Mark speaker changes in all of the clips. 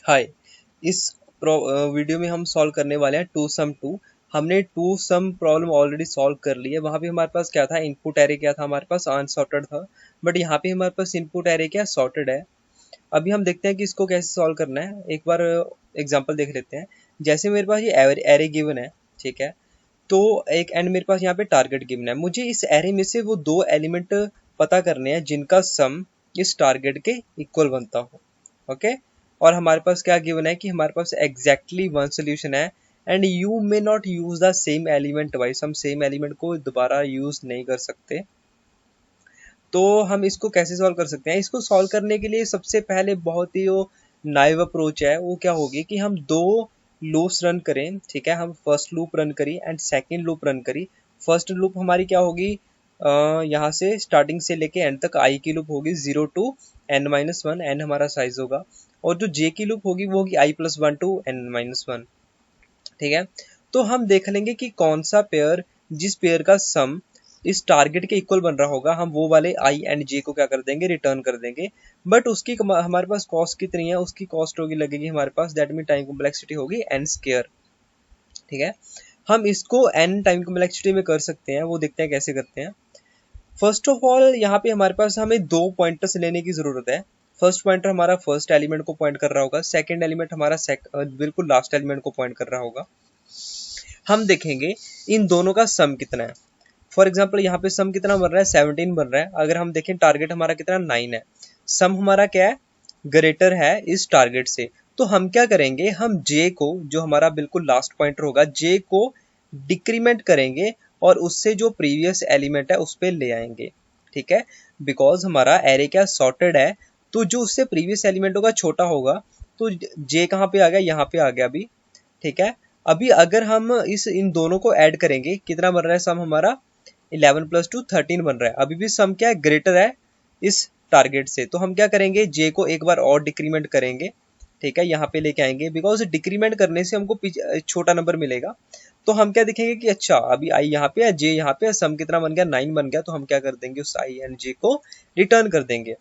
Speaker 1: हाय। इस वीडियो में हम सॉल्व करने वाले हैं टू सम टू। हमने two sum problem already solve कर ली है। वहाँ पे हमारे पास क्या था, इनपुट एरे क्या था, हमारे पास अनसॉर्टेड था। बट यहाँ पे हमारे पास इनपुट एरे क्या सॉर्टेड है। अभी हम देखते हैं कि इसको कैसे सॉल्व करना है। एक बार एग्जांपल देख लेते हैं। जैसे मेरे पास ये एरे गिवन है, ठीक है। तो एक एंड मेरे पास यहाँ पे टारगेट गिवन है। मुझे इस एरे में से वो दो एलिमेंट पता करने हैं जिनका सम इस टारगेट के इक्वल बनता हो। ओके। और हमारे पास क्या गिवन है कि हमारे पास एग्जैक्टली वन सोल्यूशन है। And you may not use the same element wise, हम सेम एलिमेंट को दोबारा यूज नहीं कर सकते। तो हम इसको कैसे सॉल्व कर सकते हैं? इसको सॉल्व करने के लिए सबसे पहले बहुत ही वो नाइव अप्रोच है, वो क्या होगी कि हम दो लूप्स रन करें, ठीक है। हम फर्स्ट लूप रन करी एंड सेकेंड लूप रन करी। फर्स्ट लूप हमारी क्या होगी, यहाँ से स्टार्टिंग से लेके एंड तक आई की लूप होगी 0 टू n-1, एन हमारा साइज होगा। और जो जे की लूप होगी वो होगी i+1 टू n-1, ठीक है। तो हम देख लेंगे कि कौन सा पेयर, जिस पेयर का सम इस टारगेट के इक्वल बन रहा होगा, हम वो वाले आई एंड जे को क्या कर देंगे, रिटर्न कर देंगे। बट उसकी हमारे पास कॉस्ट कितनी है, उसकी कॉस्ट होगी लगेगी हमारे पास, दैट मीन टाइम कॉम्प्लेक्सिटी होगी n स्क्वायर, ठीक है। हम इसको n टाइम कॉम्प्लेक्सिटी में कर सकते हैं, वो देखते हैं कैसे करते हैं। फर्स्ट ऑफ ऑल यहाँ पे हमारे पास हमें दो पॉइंटर्स लेने की जरूरत है। फर्स्ट पॉइंटर हमारा फर्स्ट एलिमेंट को पॉइंट कर रहा होगा, सेकंड एलिमेंट हमारा बिल्कुल लास्ट एलिमेंट को पॉइंट कर रहा होगा। हम देखेंगे इन दोनों का सम कितना है। फॉर एग्जाम्पल यहाँ पे सम कितना बन रहा है, 17 बन रहा है। अगर हम देखें टारगेट हमारा कितना 9 है, सम हमारा क्या है, ग्रेटर है इस टारगेट से। तो हम क्या करेंगे, हम जे को, जो हमारा बिल्कुल लास्ट पॉइंटर होगा, जे को डिक्रीमेंट करेंगे और उससे जो प्रीवियस एलिमेंट है उस पर ले आएंगे, ठीक है। बिकॉज हमारा एरे क्या सॉर्टेड है, तो जो उससे प्रीवियस एलिमेंट होगा छोटा होगा। तो जे कहाँ पे आ गया, यहाँ पे आ गया अभी, ठीक है। अभी अगर हम इन दोनों को ऐड करेंगे, कितना बन रहा है सम हमारा, 11 + 2 13 बन रहा है। अभी भी सम क्या है, ग्रेटर है इस टारगेट से। तो हम क्या करेंगे, जे को एक बार और डिक्रीमेंट करेंगे, ठीक है, यहाँ पे लेके आएंगे। बिकॉज डिक्रीमेंट करने से हमको छोटा नंबर मिलेगा। तो हम क्या देखेंगे कि अच्छा अभी आई यहाँ पे है, जे यहाँ पे है, सम कितना बन गया 9 बन गया। तो हम क्या कर देंगे, उस आई एंड जे को रिटर्न कर देंगे।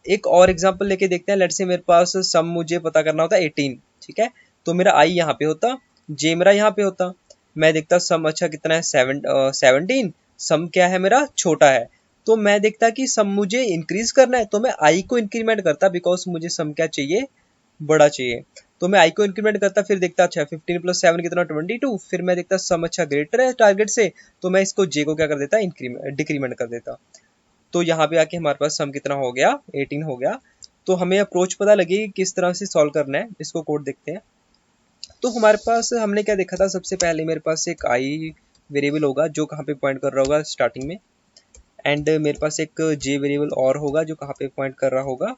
Speaker 1: एक और एग्जांपल लेके देखते हैं। लेट्स से मेरे पास सम मुझे पता करना होता है 18, ठीक है। तो मेरा आई यहाँ पे होता, जे मेरा यहाँ पे होता। मैं देखता सम अच्छा कितना है, 17। सम क्या है मेरा, छोटा है। तो मैं देखता कि सम मुझे इंक्रीज करना है, तो मैं आई को इंक्रीमेंट करता, बिकॉज मुझे सम क्या चाहिए, बड़ा चाहिए। तो मैं आई को इंक्रीमेंट करता, फिर देखता अच्छा 15 + 7 कितना 22। फिर मैं देखता सम अच्छा ग्रेटर है टारगेट से, तो मैं इसको जे को क्या कर देता, इंक्रीमेंट डिक्रीमेंट कर देता। तो यहाँ पे आके हमारे पास सम कितना हो गया, 18 हो गया। तो हमें अप्रोच पता लगी कि किस तरह से सॉल्व करना है। इसको कोड देखते हैं। तो हमारे पास हमने क्या देखा था, सबसे पहले मेरे पास एक आई वेरिएबल होगा जो कहाँ पे पॉइंट कर रहा होगा स्टार्टिंग में। एंड मेरे पास एक जे वेरिएबल और होगा जो कहाँ पे पॉइंट कर रहा होगा,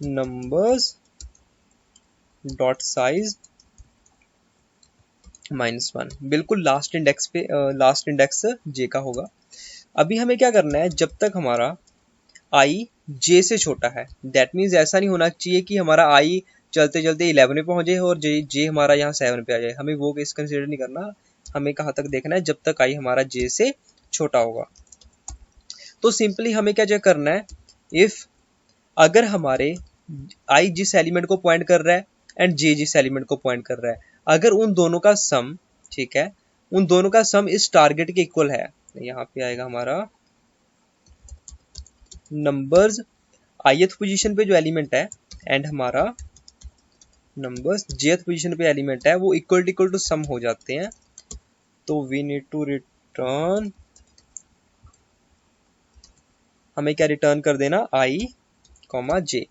Speaker 1: नंबर्स डॉट साइज -1, बिल्कुल लास्ट इंडेक्स पे, लास्ट इंडेक्स जे का होगा। अभी हमें क्या करना है, जब तक हमारा आई जे से छोटा है, दैट मीन्स ऐसा नहीं होना चाहिए कि हमारा आई चलते चलते 11 पे पहुंच जाए और जे जे हमारा यहाँ 7 पे आ जाए। हमें वो केस कंसिडर नहीं करना। हमें कहाँ तक देखना है, जब तक आई हमारा जे से छोटा होगा। तो सिंपली हमें क्या चेक करना है, इफ अगर हमारे आई जिस एलिमेंट को पॉइंट कर रहा है एंड जे जिस एलिमेंट को पॉइंट कर रहा है, अगर उन दोनों का सम, ठीक है, उन दोनों का सम इस टारगेट के इक्वल है, यहाँ पे आएगा हमारा नंबर्स ith पोजीशन पे जो एलिमेंट है एंड हमारा नंबर्स jth पोजीशन पे एलिमेंट है, वो इक्वल टू सम हो जाते हैं। तो वी नीड टू रिटर्न, हमें क्या रिटर्न कर देना, i, j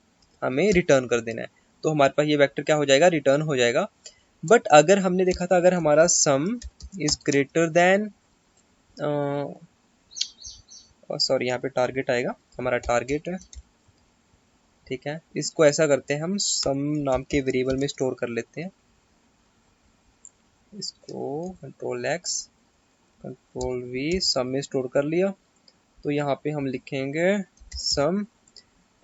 Speaker 1: हमें रिटर्न कर देना है। तो हमारे पास ये वेक्टर क्या हो जाएगा, रिटर्न हो जाएगा। बट अगर हमने देखा था, अगर हमारा sum is greater than, sorry यहाँ पे टारगेट आएगा, हमारा टारगेट है, ठीक है। इसको ऐसा करते हैं, हम सम नाम के वेरिएबल में स्टोर कर लेते हैं। इसको Ctrl+X Ctrl+V सम में स्टोर कर लिया। तो यहाँ पे हम लिखेंगे सम,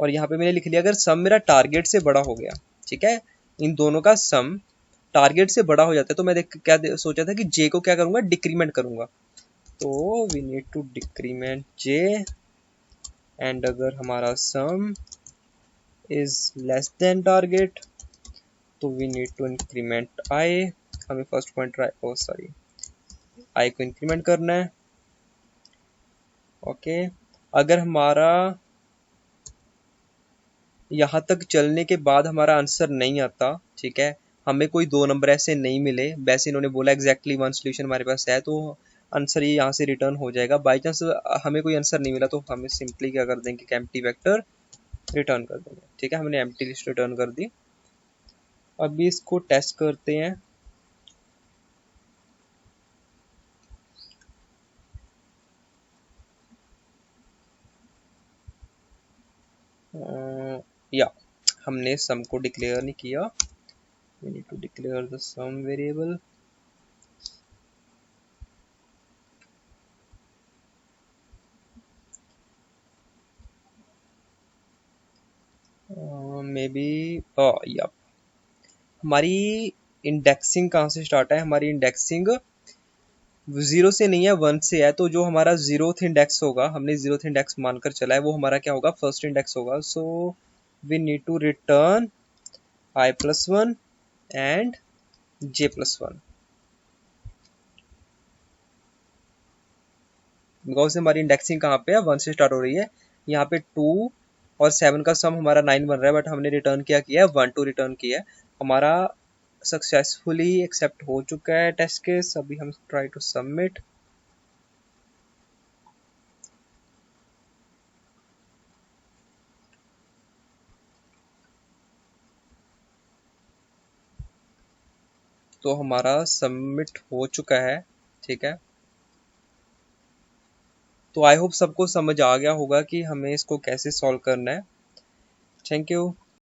Speaker 1: और यहाँ पे मैंने लिख लिया अगर सम मेरा टारगेट से बड़ा हो गया, ठीक है, इन दोनों का सम टारगेट से बड़ा हो जाता है, तो मैं सोचा था कि जे को क्या करूंगा, डिक्रीमेंट करूंगा। तो we need to decrement j, and अगर हमारा sum is less than target, तो we need to increment i. हमें फर्स्ट पॉइंट आई को इंक्रीमेंट करना है। ओके, अगर हमारा यहाँ तक चलने के बाद हमारा आंसर नहीं आता, ठीक है, हमें कोई दो नंबर ऐसे नहीं मिले, वैसे इन्होंने बोला एग्जैक्टली वन सोल्यूशन हमारे पास है, तो आंसर ये यहाँ से रिटर्न हो जाएगा। बाई चांस हमें कोई आंसर नहीं मिला तो हमें सिंपली क्या कर देंगे कि एम्प्टी वेक्टर रिटर्न कर देंगे। ठीक है, हमने एम्प्टी लिस्ट रिटर्न कर दी। अभी इसको टेस्ट करते हैं। या हमने सम को डिक्लेयर नहीं किया। We need to declare the sum variable. May be या हमारी इंडेक्सिंग कहाँ से स्टार्ट है? हमारी इंडेक्सिंग 0 से नहीं है, 1 से है। तो जो हमारा जीरोथ इंडेक्स होगा, हमने जीरोथ इंडेक्स मानकर चला है, वो हमारा क्या होगा? फर्स्ट इंडेक्स होगा। So we need to return i+1 and j+1, because हमारी इंडेक्सिंग कहाँ पे है? 1 से स्टार्ट हो रही है। यहाँ पे 2 और 7 का सम हमारा 9 बन रहा है, बट हमने रिटर्न क्या किया है? 1 2 रिटर्न किया है। हमारा सक्सेसफुली एक्सेप्ट हो चुका है टेस्ट केस। अभी हम ट्राई टू सबमिट। तो हमारा सबमिट हो चुका है। ठीक है, तो आई होप सबको समझ आ गया होगा कि हमें इसको कैसे सॉल्व करना है। Thank you.